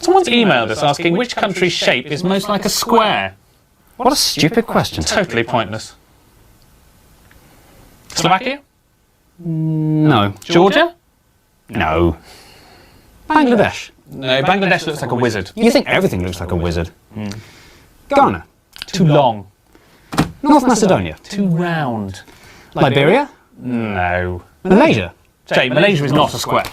Someone's emailed us asking which country's shape is most like a square. What a stupid question. Totally pointless. Slovakia? No. Georgia? No. Bangladesh? No, Bangladesh looks like a wizard. You think everything looks like a wizard. Ghana? Too long. North Macedonia? Too round. Liberia? No. Malaysia? Jay, Malaysia is not a square.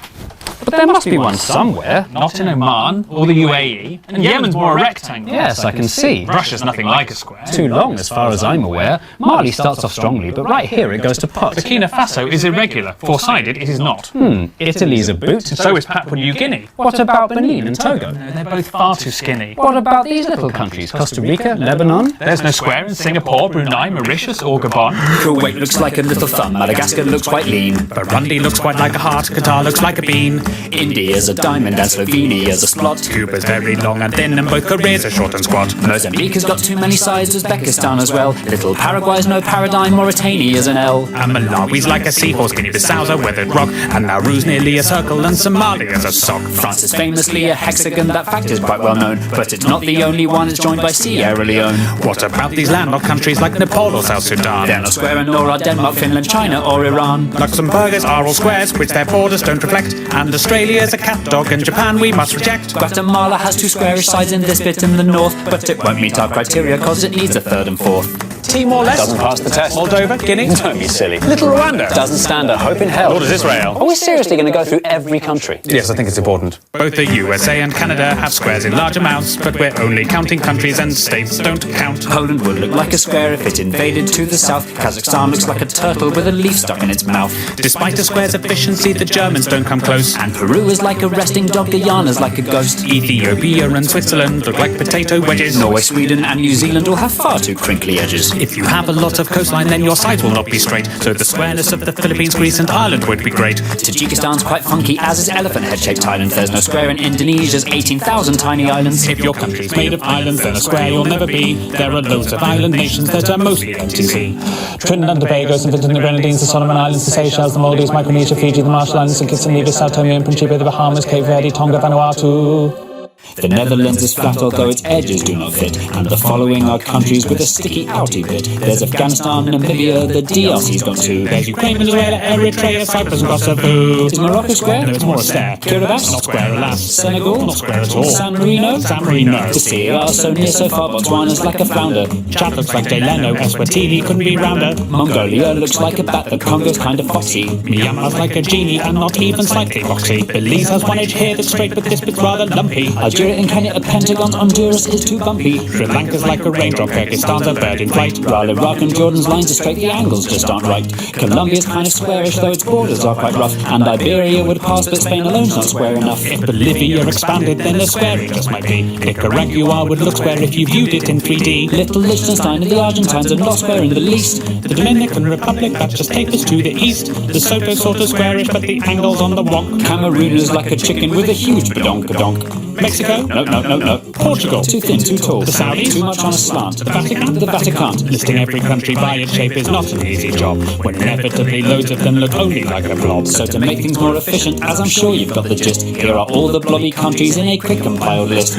But there must be one somewhere. Not in Oman or the UAE. And Yemen's more a rectangle. Yes, I can see. Russia's nothing like a square. Too long, as far as I'm aware. Mali starts off strongly, but right here it goes to pot. Burkina Faso is irregular. Four-sided, it is not. Italy's a boot. So is Papua New Guinea. What about Benin and Togo? No, they're both far too skinny. What about these little countries? Costa Rica, Lebanon? There's no square in Singapore, Brunei, Mauritius or Gabon. Kuwait looks like a little thumb, Madagascar looks quite lean, Burundi looks quite like a heart, Qatar looks like a bean, India's a diamond and Slovenia's a splot, Cuba's very long and thin and both Koreas are short and squat, Mozambique has got too many sides, Uzbekistan as well, little Paraguay's no paradigm, Mauritania's an L, and Malawi's like a seahorse, Guinea-Bissau's a weathered rock, and Nauru's nearly a circle and Somalia's a sock. France is famously a hexagon, that fact is quite well known, but it's not the only one, it's joined by Sierra Leone. What about these landlocked countries like Nepal or South Sudan? They're not square, and nor are Denmark, Finland, China or Iran. Luxembourgers are all squares, which their borders don't reflect, and Australia's a cat dog, and Japan we must reject. Guatemala has two squarish sides in this bit in the north, but it won't meet our criteria cause it needs a third and fourth. Timor-Leste Doesn't pass the test. Moldova, Guinea. Don't be silly. Little Rwanda Doesn't stand a hope in hell. What is Israel? Are we seriously going to go through every country? Yes, I think it's important. Both the USA and Canada have squares in large amounts, but we're only counting countries and states don't count. Poland would look like a square if it invaded to the south. Kazakhstan looks like a turtle with a leaf stuck in its mouth. Despite a square's efficiency, the Germans don't come close. And Peru is like a resting dog, Guyana's like a ghost. Ethiopia and Switzerland look like potato wedges. Norway, Sweden and New Zealand all have far too crinkly edges. If you have a lot of coastline, then your sides will not be straight. So the squareness of the Philippines, Greece and Ireland would be great. Tajikistan's quite funky, as is elephant head-shaped Thailand. There's no square in Indonesia's 18,000 tiny islands. If your country's made of islands, then a square you'll never be. There are loads of island nations that are mostly empty sea. Trinidad and Tobago, St. Vincent and the Grenadines, the Solomon Islands, the Seychelles, the Maldives, Micronesia, Fiji, the Marshall Islands, St. Kitts and Nevis, Sao Tome and Principe, the Bahamas, Cape Verde, Tonga, Vanuatu. The Netherlands is flat although its edges do not fit, and the following are countries with a sticky outy bit. There's Afghanistan, Namibia, the DRC's got two. There's Ukraine, Venezuela, Eritrea, Cyprus and Kosovo. Is Morocco square? No, it's more a stare. Kiribati? Not square, alas. Senegal? Not square at all. San Marino? San Marino. The CAR so near so far, Botswana's like a flounder. Chad looks like Jay Leno, Eswatini couldn't be rounder. Mongolia looks like a bat, the Congo's kind of foxy. Myanmar's like a genie and not even slightly foxy. Belize has one edge here that's straight but this bit's rather lumpy. Algeria and Kenya, a pentagon, Honduras is too bumpy. Sri Lanka's like a raindrop, Kyrgyzstan's a bird in flight. While Iraq and Jordan's lines are straight, the angles just aren't right. Colombia's kind of squarish, though its borders are quite rough. And Iberia would pass, but Spain alone's not square enough. If Bolivia expanded, then a square it just might be. Nicaragua would look square if you viewed it in 3D. Little Liechtenstein and the Argentines are not square in the least. The Dominican Republic, that just tapers to the east. The Soto's sort of squarish, but the angle's on the wonk. Cameroon is like a chicken with a huge badonk-a-donk. Mexico? No. Portugal? Too thin, too tall. The Saudis? Too much on a slant. The Vatican? The Vatican. Listing every country by its shape is not an easy job, when inevitably loads of them look only like a blob. So to make things more efficient, as I'm sure you've got the gist, here are all the blobby countries in a quick compiled list.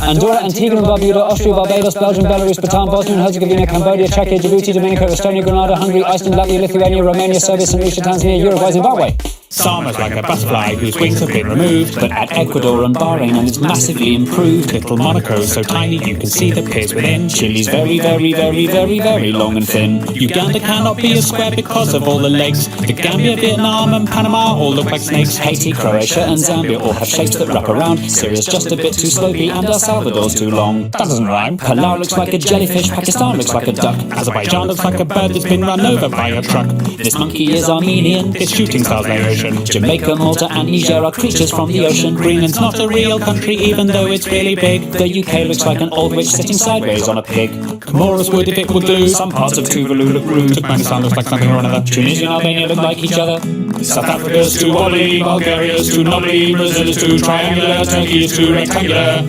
Andorra, Antigua and Barbuda, Austria, Barbados, Belgium, Belarus, Bhutan, Bosnia and Herzegovina, Cambodia, Czechia, Djibouti, Dominica, Estonia, Grenada, Hungary, Iceland, Latvia, Lithuania, Romania, Serbia, St. Lucia, Tanzania, Uruguay, Zimbabwe. Sama's like a butterfly whose wings have been removed. But at Ecuador and Bahrain, and it's massively improved. Little Monaco's so tiny you can see the piers within. Chile's very, very, very, very, very long and thin. Uganda cannot be a square because of all the legs. The Gambia, Vietnam and Panama all look like snakes. Haiti, Croatia and Zambia all have shapes that wrap around. Syria's just a bit too slopey and El Salvador's too long. That doesn't rhyme. Palau looks like a jellyfish, Pakistan looks like a duck. Azerbaijan looks like a bird that's been run over by a truck. This monkey is Armenian, This shooting star's Laotian. Jamaica, Malta and Niger are creatures from the ocean. Greenland's not a real country even though it's really big. The UK looks like an old witch sitting sideways on a pig. Comoros would if it would glue. Some parts of Tuvalu look rude. Turkmenistan looks like something or another. Tunisia and Albania look like each other. South Africa's too wobbly, Bulgaria's too knobbly, Brazil is too triangular, Turkey is too rectangular.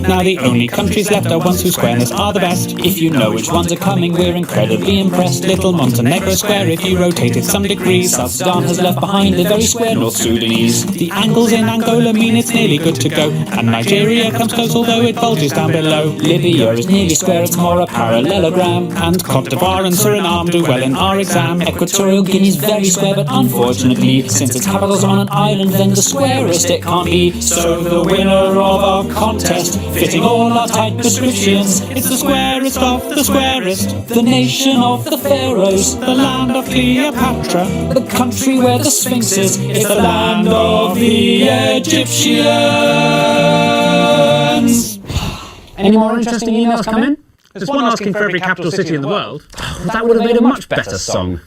Now the only countries left are ones whose squareness are the best. If you know which ones are coming, we're incredibly impressed. Little Montenegro square if you rotate it some degrees. South Sudan has left behind the very square North Sudanese. The angles in Angola mean it's nearly good to go, and Nigeria comes close although it bulges down below. Libya is nearly square, it's more a parallelogram. And Cote d'Ivoire and Suriname do well in our exam. Equatorial Guinea's very square, but unfortunately, since its capital's on an island, then the squarest it can't be. So the winner of our contest, fitting all our tight prescriptions, it's the squarest of the squarest, the nation of the pharaohs, the land of Cleopatra, the country where the Sphinx is, it's the land of the Egyptians. Any more interesting emails coming? There's one asking for every capital city in the world. That would have made a much better song.